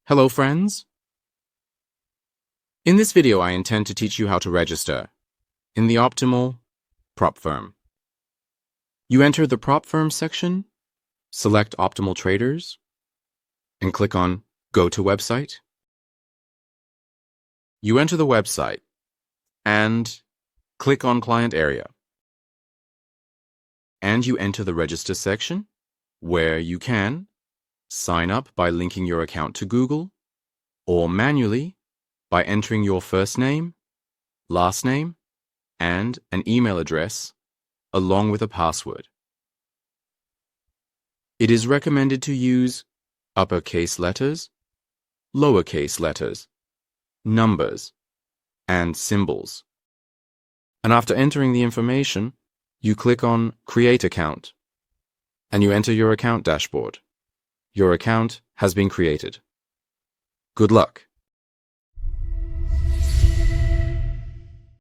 Hello friends! In this video I intend to teach you how to register in the optimal prop firm. You enter the prop firm section, select optimal traders, and click on Go to Website. You enter the website and click on Client Area. And you enter the Register section where you can sign up by linking your account to Google or manually by entering your first name, last name, and an email address along with a password. It is recommended to use uppercase letters, lowercase letters, numbers, and symbols. And after entering the information, you click on Create Account and you enter your account dashboard. Your account has been created. Good luck!